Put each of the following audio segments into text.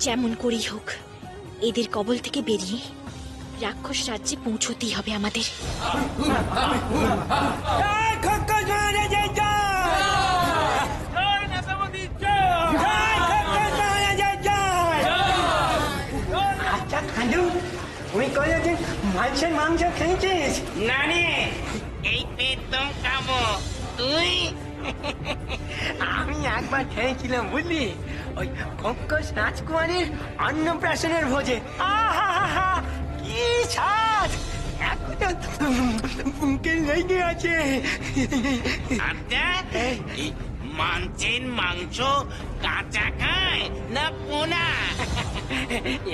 যেমন করেই হোক এদের কবল থেকে বেরিয়ে রাক্ষস রাজ্যে পৌঁছতেই হবে আমাদের। আচ্ছা খান্দু, তুই কোনোদিন মাংসের মাংস খেয়েছিস? না রে, এই পেতম খাবো। তুই? আমি একবার খেয়েছিলাম বুঝলি, ওই খোকস রাজকুমারীর অন্নপ্রাশনের ভোজে। আহা, কি স্বাদ! এখনো বুকে লেগে আছে। আচ্ছা, এই মাংসের মাংস কাঁচা খায় না পোনা?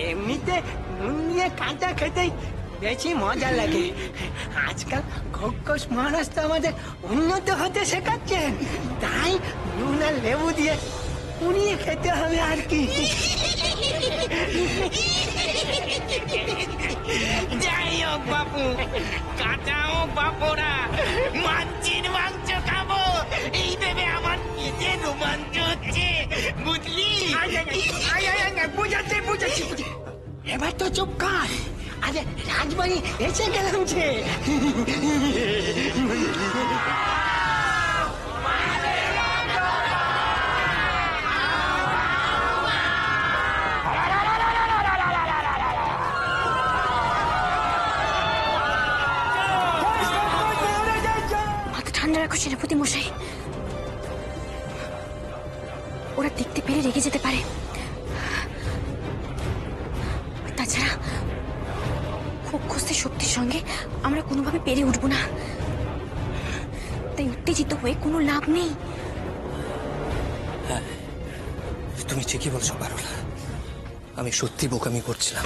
এমনিতে নুন দিয়ে কাঁচা খেতেই বেশি মজা লাগে। আজকাল খোকস মহারাজ তো আমাদের উন্নত হতে শেখাচ্ছেন, তাই নুন আর লেবু দিয়ে পুড়িয়ে খেতে হবে আর কি। যাই হোক বাপু, কাঁচা হোক বাপরা, মাংসের মাংস খাবো এই ভেবে আমার নিজে রোমাঞ্চ হচ্ছে, বুঝলি? বুঝেছি। এবার তো চুপ কর। আরে রাজবাড়ি এসে গেলাম যে। মাথা ঠান্ডা রাখো সেনাপতি মশাই, ওরা দেখতে পেলে রেগে যেতে পারে। তাছাড়া খোকসের শক্তির সঙ্গে আমরা কোনোভাবে পেরে উঠবো না, তাই উত্তেজিত হয়ে কোনো লাভ নেই। তুমি ঠিকই বলছো পারোলা, আমি সত্যি বোকামি করছিলাম।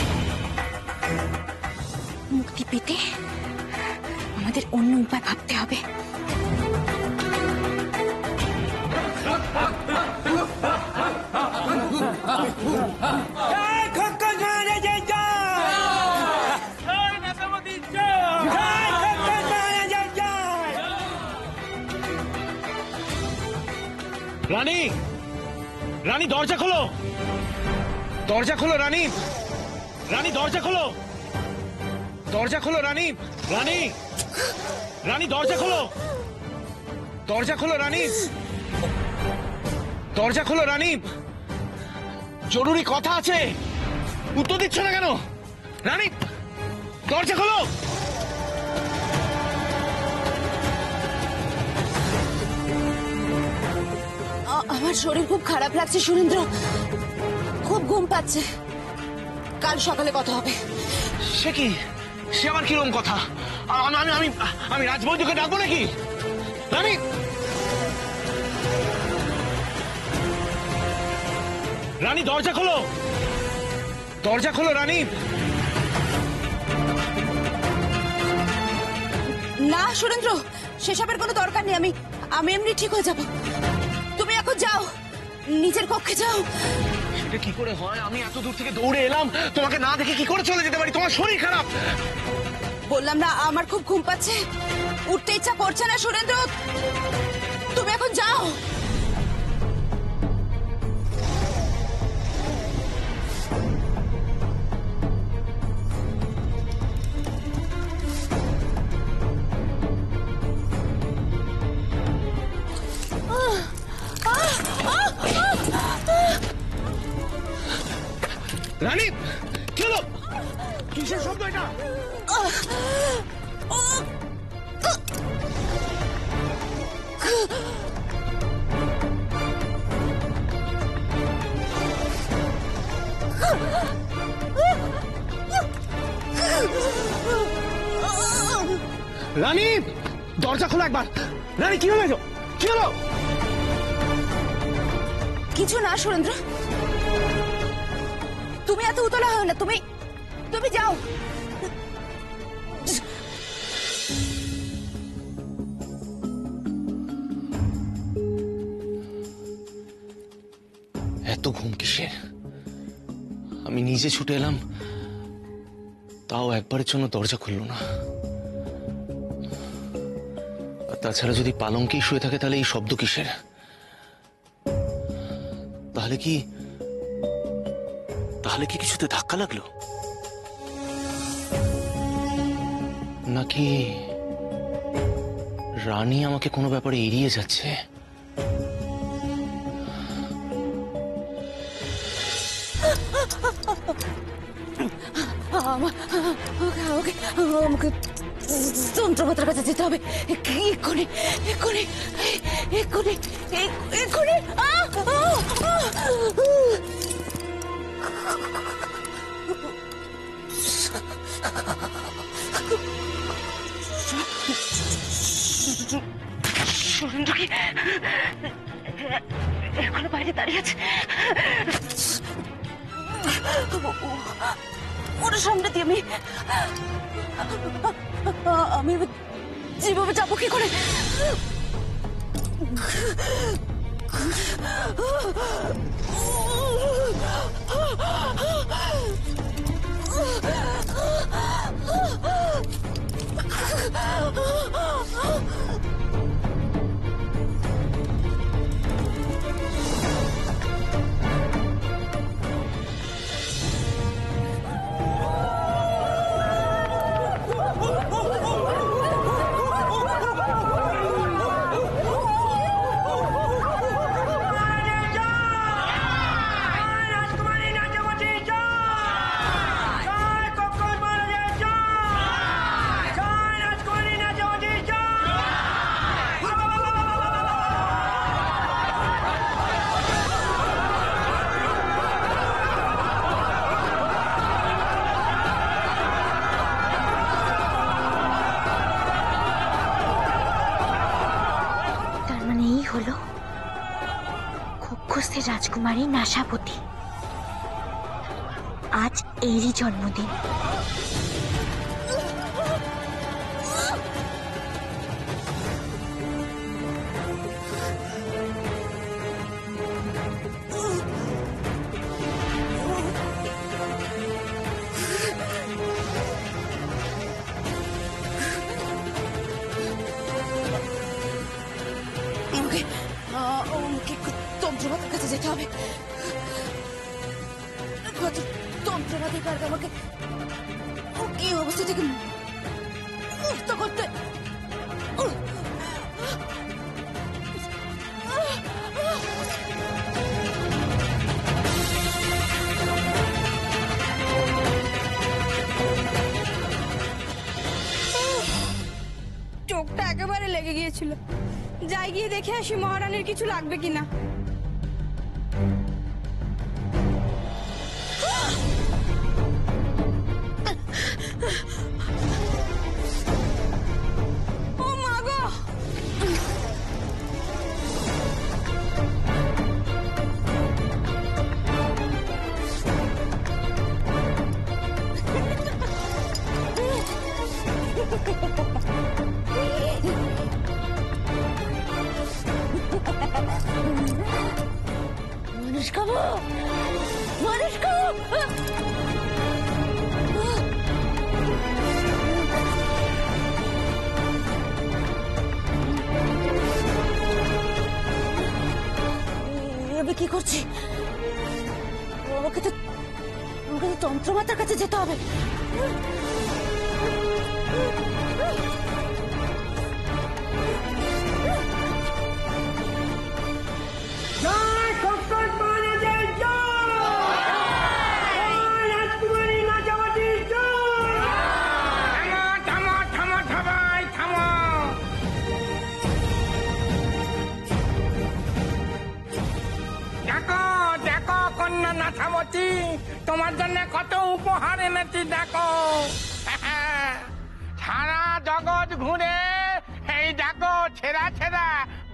মুক্তি পেতে আমাদের অন্য উপায় ভাবতে হবে। রানী, রানী দরজা খোলো, দরজা খোলো রানী, রানী দরজা খোলো, দরজা খোলো রানী, রানী, রানী দরজা খোলো, দরজা খোলো রানী, দরজা খোলো রানী, জরুরি কথা আছে। উত্তর দিচ্ছ না কেন রানী? দরজা খোলো। আমার শরীর খুব খারাপ লাগছে সুরেন্দ্র, খুব ঘুম পাচ্ছে, কাল সকালে কথা হবে। সে কি, সে আবার কিরকম কথা? আমি আমি আমি আমি রাজবৈদ্যকে ডাকবো নাকি? রানী, রানী দরজা খোলো, দরজা খোলো রানী। না সুরেন্দ্র, সেসবের কোনো দরকার নেই, আমি এমনি ঠিক হয়ে যাব। তুমি এখন যাও, নিজের কক্ষে যাও। সেটা কি করে হয়? আমি এত দূর থেকে দৌড়ে এলাম, তোমাকে না দেখে কি করে চলে যেতে পারি? তোমার শরীর খারাপ। বললাম না আমার খুব ঘুম পাচ্ছে, উঠতে ইচ্ছা করছে না সুরেন্দ্র, তুমি এখন যাও। রানী, কি হলো? কিসের শব্দ এটা? রানী দরজা খোলা একবার। রানী কি হলো? কি হলো? কিছু না সুরেন্দ্র, তুমি এত উতলা হও না, তুমি তুমি যাও। এত ঘুম কিসের? আমি নিজে ছুটে এলাম, তাও একবারের জন্য দরজা খুললো না। আর তাছাড়া যদি পালঙ্কেই শুয়ে থাকে তাহলে এই শব্দ কিসের? তাহলে কি তাহলে কি কিছুতে ধাক্কা লাগলো, নাকি রানী আমাকে কোনো ব্যাপারে এড়িয়ে যাচ্ছে? আমাকে যন্ত্রপাতার কাছে যেতে হবে এক্ষুনি এক্ষুনি এক্ষুনি এক্ষুনি সুরেন্দ্র কি এখনো বাইরে দাঁড়িয়ে আছে? ওর সামনে দিয়ে আমি যেভাবে যাবো কি করে? হলো খোখোসের রাজকুমারী নাশাবতী আজ এরই জন্মদিন। যন্ত্রপাতির কাছে যেতে হবে। যন্ত্রপাতি পারবে আমাকে কি অবস্থা থেকে মুক্ত করতে। চোখটা একেবারে লেগে গিয়েছিল। যাই গিয়ে দেখে আসি মহারানীর কিছু লাগবে কিনা। ও মা গো! মানুষ খাবো, মানুষ খাবো। আমি কি করছি? আমাকে তো তন্ত্রমাতার কাছে যেতে হবে। নাথামতি, তোমার জন্য কত উপহার এনেছি দেখো। সারা জগৎ ঘুরে এই দেখো ছেঁড়া ছেঁড়া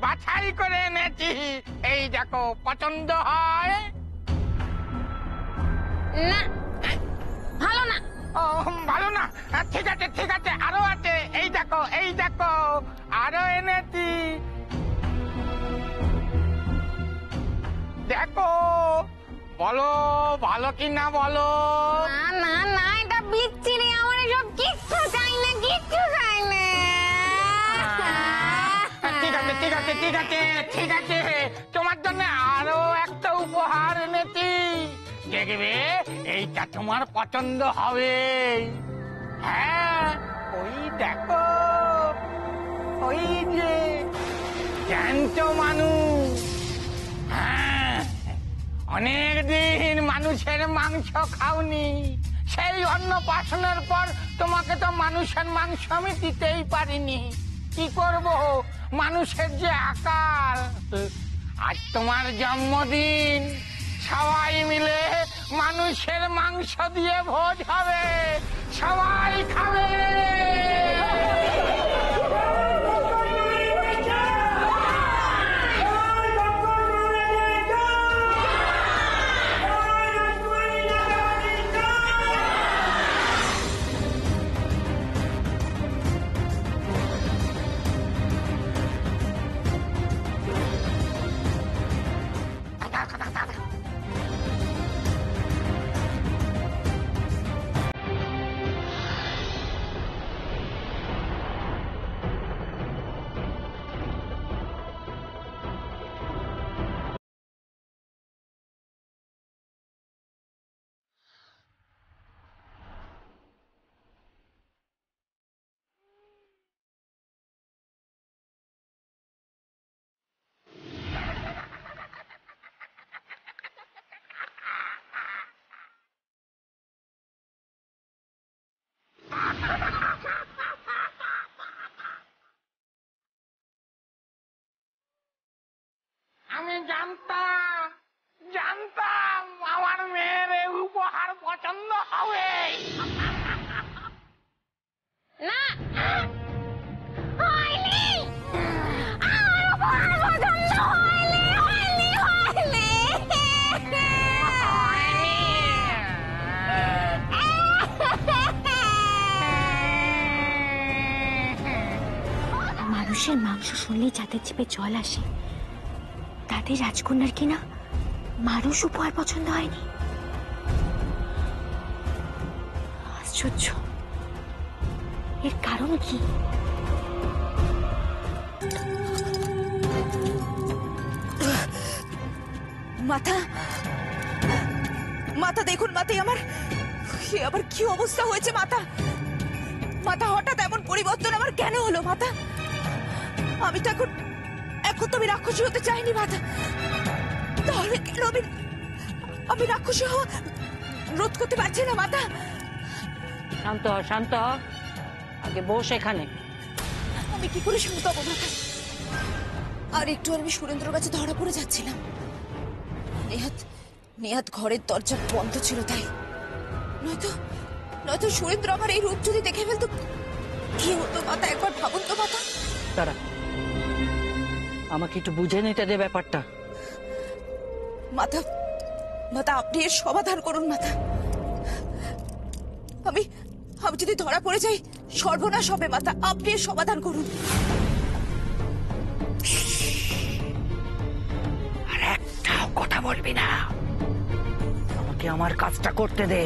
বাছাই করে এনেছি। এই দেখো পছন্দ হয় না, ভালো না। ও ভালো না, ঠিক আছে ঠিক আছে, আরো আছে। এই দেখো আরো এনেছি। দেখো বলো ভালো কি না বলো। না না না, এটা বিচ্ছিরি। আমার এসব কিচ্ছু চাই না, কিচ্ছু চাই না। ঠিক আছে ঠিক আছে ঠিক আছে ঠিক আছে, তোমার জন্য আরো একটা উপহার এনেছি। দেখবে এইটা তোমার পছন্দ হবে। হ্যাঁ, ওই দেখো, ওই যে জ্যান্ত মানুষ। হ্যাঁ, অনেকদিন মানুষের মাংস খাওনি, সেই অন্নপ্রাশনের পর তোমাকে তো মানুষের মাংস আমি দিতেই পারিনি। কি করব, মানুষের যে আকাল। আজ তোমার জন্মদিন, সবাই মিলে মানুষের মাংস দিয়ে ভোজ হবে, সবাই খাবে। আমি জানতাম আমার মেয়ের এই উপহার পছন্দ হবে। না, হয়নি, আমার উপহার পছন্দ হয়নি, হয়নি, হয়নি। মানুষের মাংস শুনলেই যাদের জিভে জল আসে, তাদের রাজকন্যার কিনা মানুষ উপহার পছন্দ হয়নি। আশ্চর্য, এর কারণ কি? মাথা মাথা দেখুন, মাথায় আমার আবার কি অবস্থা হয়েছে। মাথা মাথা হঠাৎ এমন পরিবর্তন আমার কেন হলো? মাথা, আমি তো এখন তো আমি রাক্ষসী হতে চাইনি। মাথা, তাহলে কেন আমি রাক্ষসী হওয়া রোধ করতে পারছি না? মাথা, শান্ত হ, শান্ত হ, আগে বস এখানে। আমি কি করে শান্ত হবো? মাথা, আর একটু আমি সুরেন্দ্রর কাছে ধরা পড়ে যাচ্ছিলাম। নেহাত ঘরের দরজা বন্ধ ছিল, তাই নয়তো সুরেন্দ্র আমার এই রূপ যদি দেখে ফেলতো কি হতো? মাথা, একবার ভাবুন তো। মাথা, তারা আমাকে একটু বুঝে নিতে দে ব্যাপারটা। মাথা, আপনি এর সমাধান করুন। মাথা, আমি যদি ধরা পড়ে যাই সর্বনাশ হবে। মাথা, আপনি এর সমাধান করুন। আর একটাও কথা বলবি না, আমাকে আমার কাজটা করতে দে।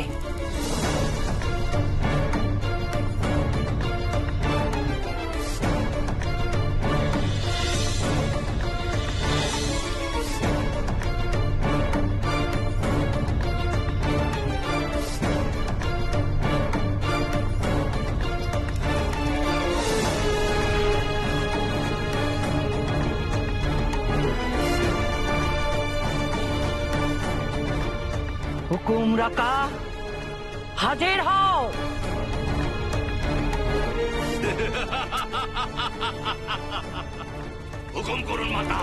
হুকুম রাকা, হাজির হও। হুকুম করুন মাতা।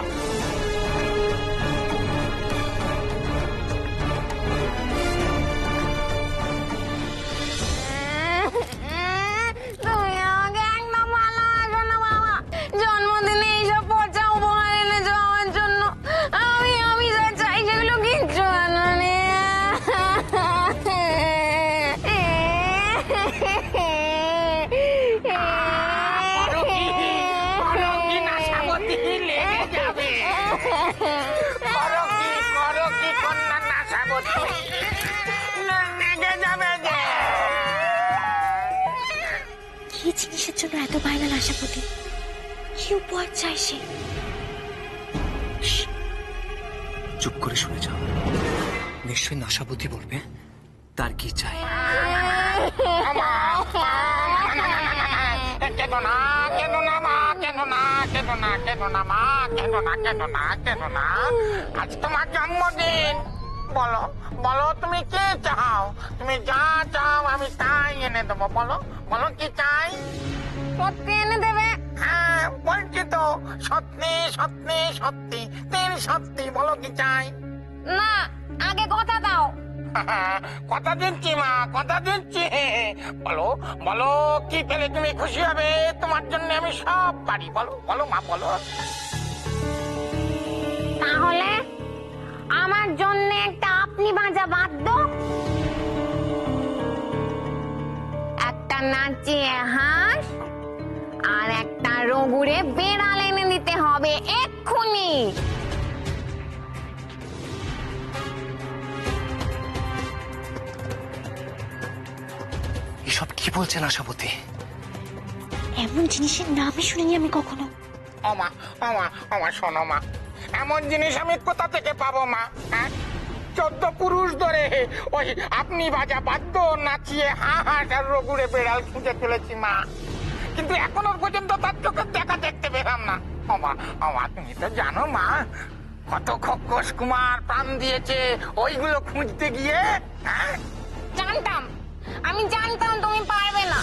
তুমি আমাকে একদম ভালোবাসো না বাবা। জন্মদিনে এইসব পচা উপহার এনেছো আমার জন্য। আমি যা চাই সেগুলো কিচ্ছু আনোনি। লেগে যাবে। করো কি কন্যা নাশাবতী, লেগে যাবে যে। কি জিনিসের জন্য এত বায়না আশাপতি? কি উপহার চাই সে? চুপ করে শুনে যাও। নিশ্চয়ই নাশাবতী বলবে তার কি চাই। কেন না মা, কেন না আজ তোমার জন্মদিন। বলো বলো তুমি কি চাও? তুমি যা চাও আমি তাই এনে দেবো। বলো বলো কি চাই? সত্যি এনে দেবে? হ্যাঁ বলছি তো, সত্যি সত্যি সত্যি, তিন সত্যি। বলো কি চাই? না, আগে কথা দাও। কথা দিচ্ছি মা, কথা দিচ্ছি। বলো বলো কি পেলে তুমি খুশি হবে? তোমার জন্য আমি সব পারি। বলো বলো মা, বলো। তাহলে আমার জন্য একটা আপনি ভাজা বাদ্য, একটা নাচিয়ে হাঁস আর একটা রঘুরে বেড়াল এনে দিতে হবে এক্ষুনি। এসব কি বলছেন আশাবতী? এমন জিনিসের নামই শুনিনি আমি কখনো। ওমা ওমা ওমা, শোনো মা, এমন জিনিস আমি কোথা থেকে পাবো মা? হ্যাঁ, 14 পুরুষ ধরে ওই আপনি বাজা বাদ্য নাচিয়ে হাঁস আর রঘুরে বেড়াল খুঁজে চলেছি মা, কিন্তু এখনো পর্যন্ত তার চোখের দেখা দেখতে পেলাম না। ওমা ওমা, তুমি তো জানো মা, কত খোকস কুমার প্রাণ দিয়েছে ওইগুলো খুঁজতে গিয়ে। হ্যাঁ জানতাম, আমি জানতাম তুমি পারবে না,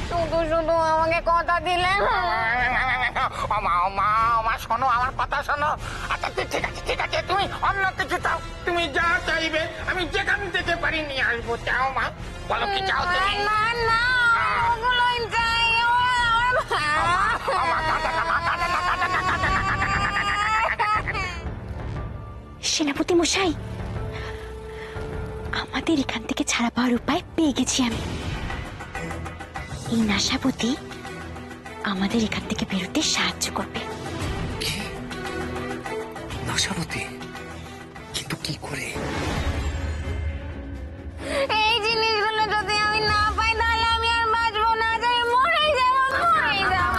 শুধু শুধু আমাকে কথা দিলে। ওমা ওমা ওমা, শোনো আমার কথা শোনো। আচ্ছা ঠিক আছে ঠিক আছে, তুমি অন্য কিছু চাও, তুমি যা চাইবে আমি যেখান থেকে পারি নিয়ে আসবো। চাও মা, বলো কি চাও তুমি? না না, ওগুলোই চাই। সেনাপতি মশাই, আমাদের এখান থেকে ছাড়া পাওয়ার উপায় পেয়ে গেছি আমি। এই নাশাবতী আমাদের এখান থেকে বেরোতে সাহায্য করবে। কি? নাশাবতী? কিন্তু কি করে? এই জিনিসগুলো যদি আমি না পাই তাহলে আমি আর বাঁচবো না, যাই মরেই যাবো, মরেই যাবো।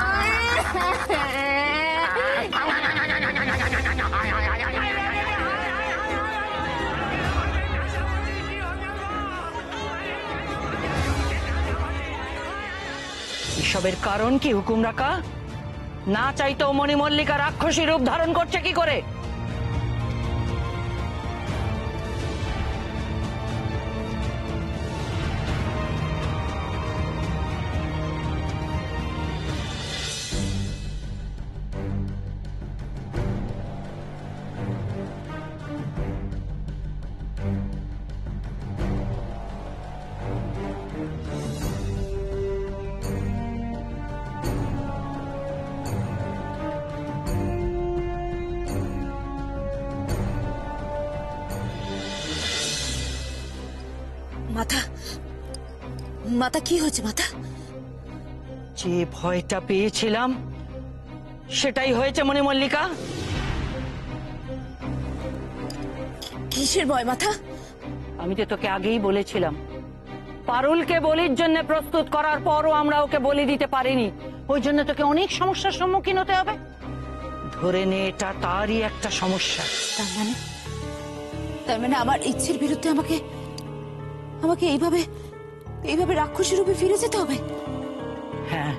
এসবের কারণ কি হুকুম রাখা? না চাইতেও মণিমল্লিকা রাক্ষসী রূপ ধারণ করছে কি করে? মাথা মাথা কি হয়েছে মাথা? যে ভয়টা পেয়েছিলাম সেটাই হয়েছে মণিমল্লিকা। কিসের ভয় মাথা? আমি তো তোকে আগেই বলেছিলাম, পারুলকে বলির জন্য প্রস্তুত করার পরও আমরা ওকে বলি দিতে পারিনি, ওই জন্য তোকে অনেক সমস্যার সম্মুখীন হতে হবে। ধরে নে এটা তারই একটা সমস্যা। তার মানে আমার ইচ্ছের বিরুদ্ধে আমাকে আমাকে এইভাবে রাক্ষসী রূপে ফিরে যেতে হবে? হ্যাঁ,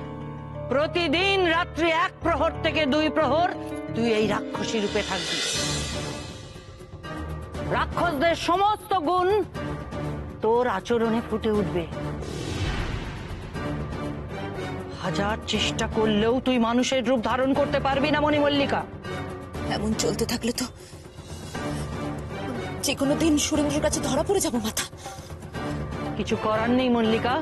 প্রতিদিন রাত্রি 1 প্রহর থেকে 2 প্রহর তুই এই রাক্ষসী রূপে থাকবি। রাক্ষসদের সমস্ত গুণ তোর আচরণে ফুটে উঠবে। হাজার চেষ্টা করলেও তুই মানুষের রূপ ধারণ করতে পারবি না মণিমল্লিকা। এমন চলতে থাকলে তো যে কোনো দিন সুরেন্দ্রের কাছে ধরা পড়ে যাব মাথা। কিছু করার নেই মল্লিকা,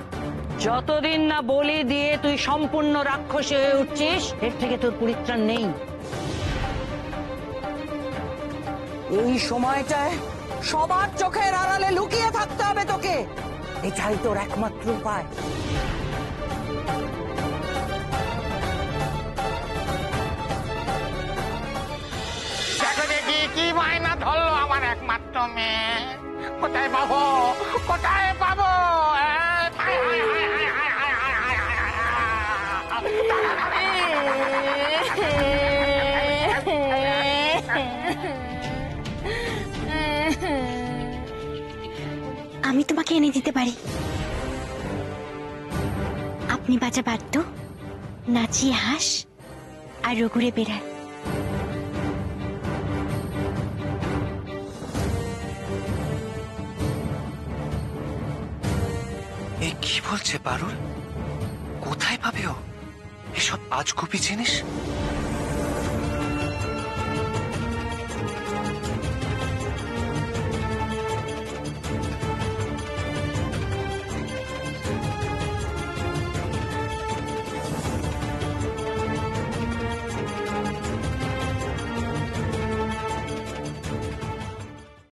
যতদিন না বলি দিয়ে তুই সম্পূর্ণ রাক্ষসী হয়ে উঠছিস এর থেকে তোর পরিত্রাণ নেই। এই সময়টায় সবার চোখের আড়ালে লুকিয়ে থাকতে হবে তোকে, এটাই তোর একমাত্র উপায়। দেখো দেখি কি বায়না ধরলো আমার একমাত্র মেয়ে। কোথায় পাবো, কোথায় পাবো? আমি তোমাকে এনে দিতে পারি। আপনি বাজা বাদ্য, নাচিয়ে হাঁস আর রঘুরে বেড়াল। এ কি বলছে পারুল? কোথায় পাবে ও এসব আজগুবি জিনিস?